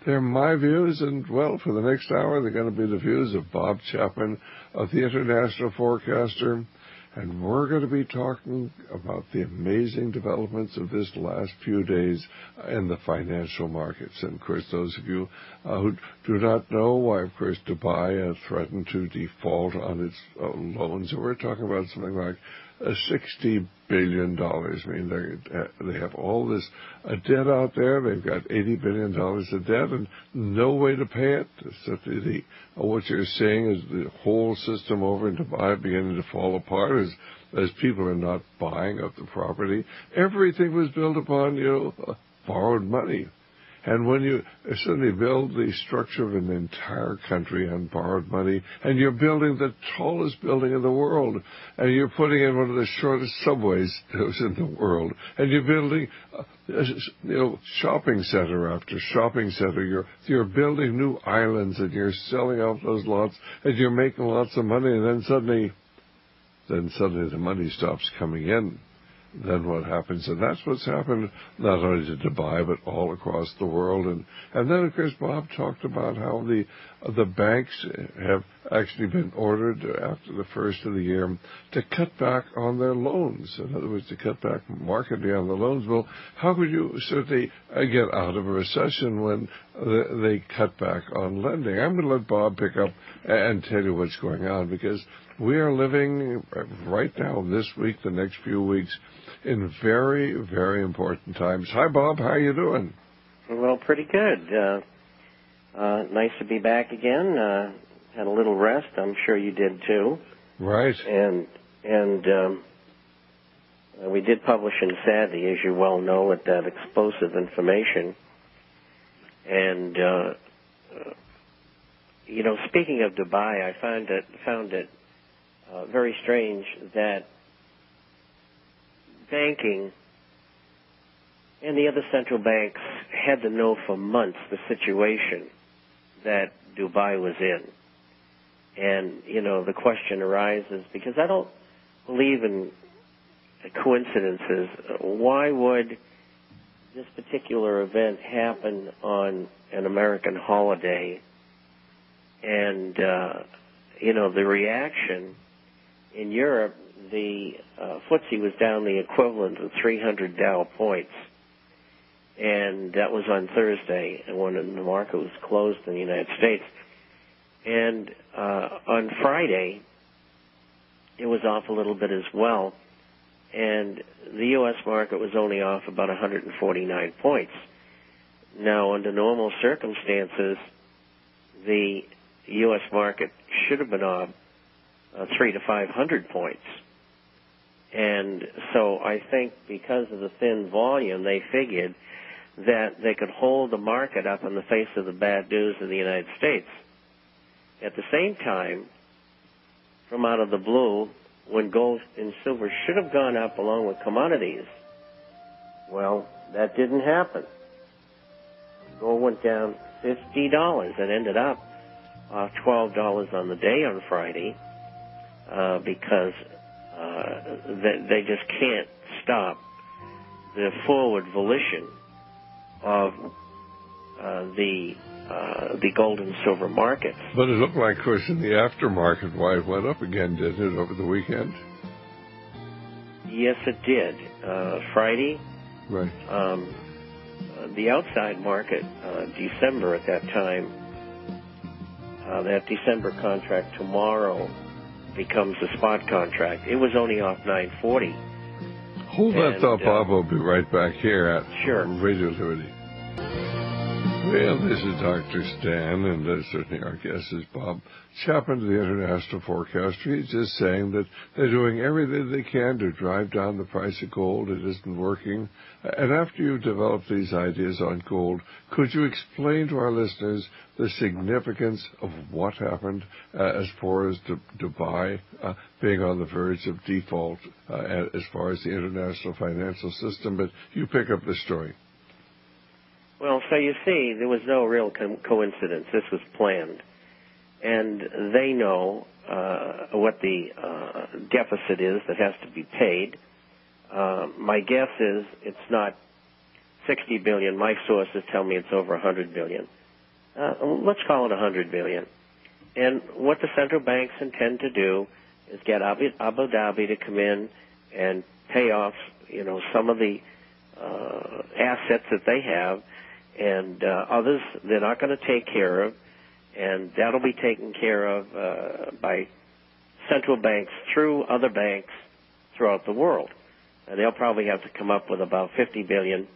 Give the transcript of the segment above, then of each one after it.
They're my views, and, well, for the next hour, they're going to be the views of Bob Chapman of the International Forecaster. And we're going to be talking about the amazing developments of this last few days in the financial markets. And, of course, those of you who do not know why, of course, Dubai threatened to default on its loans. And we're talking about something like $60 billion. I mean, they have all this debt out there. They've got $80 billion of debt and no way to pay it. So what you're seeing is the whole system over in Dubai beginning to fall apart as people are not buying up the property. Everything was built upon, borrowed money. And when you suddenly build the structure of an entire country on borrowed money, and you're building the tallest building in the world, and you're putting in one of the shortest subways in the world, and you're building, shopping center after shopping center, you're building new islands, and you're selling out those lots, and you're making lots of money, and then suddenly the money stops coming in. Then what happens? And that's what's happened not only to Dubai, but all across the world. And then, of course, Bob talked about how the banks have actually been ordered after the first of the year to cut back on their loans. In other words, to cut back markedly on the loans. Well, how could you certainly get out of a recession when they cut back on lending? I'm going to let Bob pick up and tell you what's going on, because we are living right now, this week, the next few weeks, in very, very important times. Hi, Bob. How are you doing? Well, pretty good. Nice to be back again. Had a little rest. I'm sure you did too. Right. And we did publish in Savvy, as you well know, with that explosive information. And speaking of Dubai, I found it very strange that banking and the other central banks had to know for months the situation that Dubai was in. And, the question arises, because I don't believe in coincidences, why would this particular event happen on an American holiday? And, the reaction in Europe, the FTSE was down the equivalent of 300 Dow points, and that was on Thursday, and when the market was closed in the United States. And on Friday, it was off a little bit as well, and the U.S. market was only off about 149 points. Now, under normal circumstances, the U.S. market should have been off 300 to 500 points. And so I think because of the thin volume, they figured that they could hold the market up in the face of the bad news in the United States. At the same time, from out of the blue, when gold and silver should have gone up along with commodities, well, that didn't happen. Gold went down $50 and ended up $12 on the day on Friday because they just can't stop the forward volition of the gold and silver markets. But it looked like, of course, in the aftermarket, why it went up again, didn't it, over the weekend? Yes, it did. Friday, right. The outside market, December at that time, that December contract tomorrow becomes a spot contract. It was only off 940. Hold that thought, Bob. We'll be right back here at Radio Liberty. Well, this is Dr. Stan, and certainly our guest is Bob Chapman, the International Forecaster. He's just saying that they're doing everything they can to drive down the price of gold. It isn't working. And after you develop these ideas on gold, could you explain to our listeners the significance of what happened as far as Dubai being on the verge of default as far as the international financial system? But you pick up the story. Well, so you see, there was no real coincidence. This was planned. And they know what the deficit is that has to be paid. My guess is it's not $60 billion. My sources tell me it's over $100 billion. let's call it $100 billion. And what the central banks intend to do is get Abu Dhabi to come in and pay off, some of the assets that they have, and others they're not going to take care of, and that'll be taken care of by central banks through other banks throughout the world. And they'll probably have to come up with about $50 billion,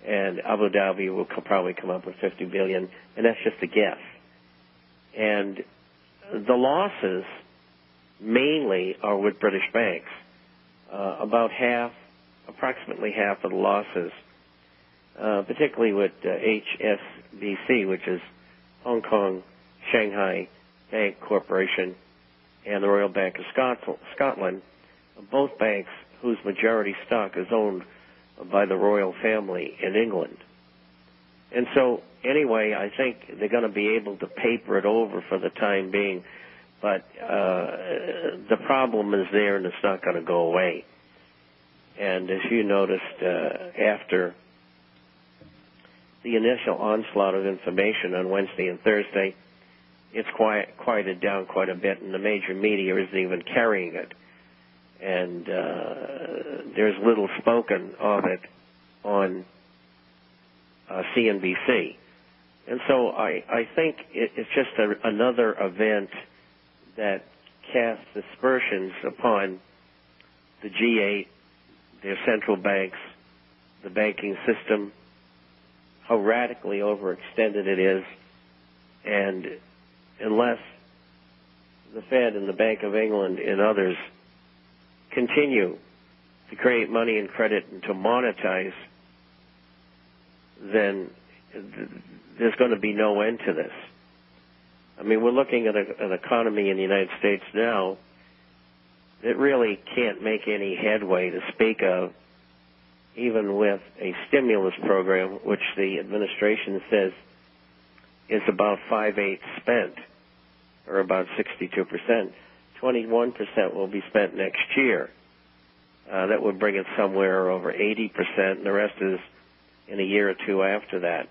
and Abu Dhabi will probably come up with $50 billion, and that's just a guess. And the losses mainly are with British banks. Approximately half of the losses, particularly with HSBC, which is Hong Kong Shanghai Bank Corporation, and the Royal Bank of Scotland, both banks whose majority stock is owned by the royal family in England. And so, anyway, I think they're going to be able to paper it over for the time being, but the problem is there and it's not going to go away. And as you noticed, after the initial onslaught of information on Wednesday and Thursday, it's quieted down quite a bit, and the major media isn't even carrying it. And there's little spoken of it on CNBC. And so I think it's just another event that casts aspersions upon the G8, their central banks, the banking system, how radically overextended it is, and unless the Fed and the Bank of England and others continue to create money and credit and to monetize, then there's going to be no end to this. I mean, we're looking at an economy in the United States now that really can't make any headway to speak of, even with a stimulus program, which the administration says is about 5/8 spent, or about 62%. 21% will be spent next year. That would bring it somewhere over 80%, and the rest is in a year or two after that.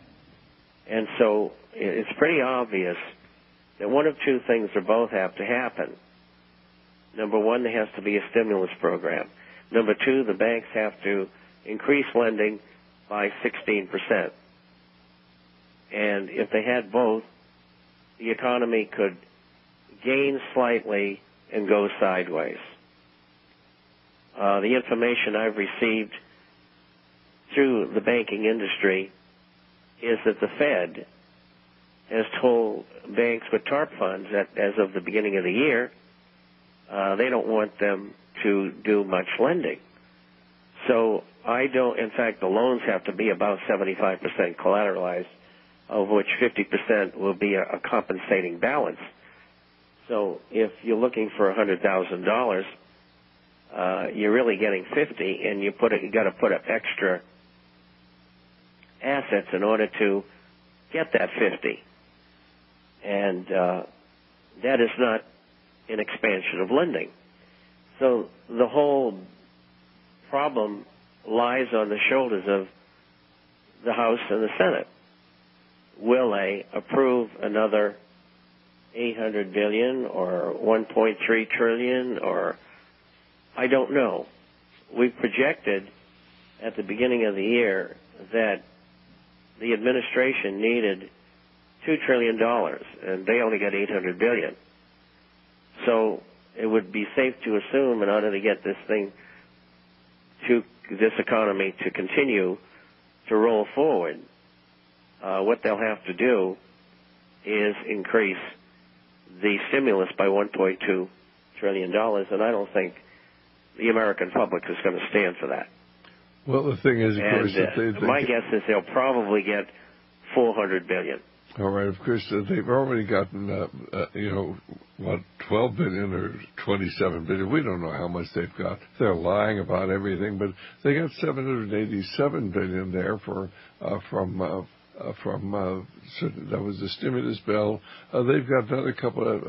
And so it's pretty obvious that one of two things or both have to happen. Number one, there has to be a stimulus program. Number two, the banks have to increase lending by 16%. And if they had both, the economy could gain slightly and go sideways. The information I've received through the banking industry is that the Fed has told banks with TARP funds that as of the beginning of the year, they don't want them to do much lending. So in fact, the loans have to be about 75% collateralized, of which 50% will be a compensating balance. So if you're looking for $100,000, you're really getting 50, and you got to put up extra assets in order to get that 50. And that is not an expansion of lending. So the whole problem lies on the shoulders of the House and the Senate. Will they approve another $800 billion or $1.3 trillion, or I don't know. We projected at the beginning of the year that the administration needed $2 trillion, and they only got $800 billion. So it would be safe to assume, in order to get this economy to continue to roll forward, what they'll have to do is increase the stimulus by $1.2 trillion, and I don't think the American public is going to stand for that. Well, the thing is, of course, my guess is they'll probably get $400 billion. All right, of course, they've already gotten, 12 billion or 27 billion. We don't know how much they've got. They're lying about everything, but they got 787 billion there so that was the stimulus bill. They've got another couple of,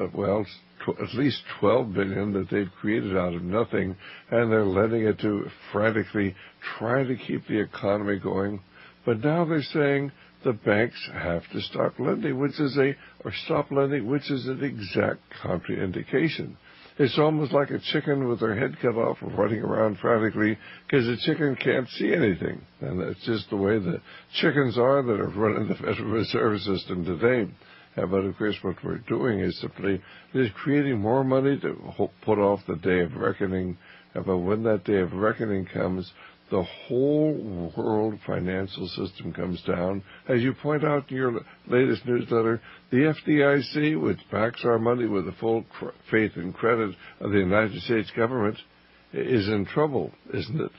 at least 12 billion that they've created out of nothing, and they're lending it to frantically trying to keep the economy going. But now they're saying the banks have to stop lending, which is an exact contraindication. It's almost like a chicken with their head cut off and running around frantically because the chicken can't see anything. And that's just the way the chickens are that are running the Federal Reserve System today. But, of course, what we're doing is simply just creating more money to put off the day of reckoning. But when that day of reckoning comes, the whole world financial system comes down. As you point out in your latest newsletter, the FDIC, which backs our money with the full faith and credit of the United States government, is in trouble, isn't it?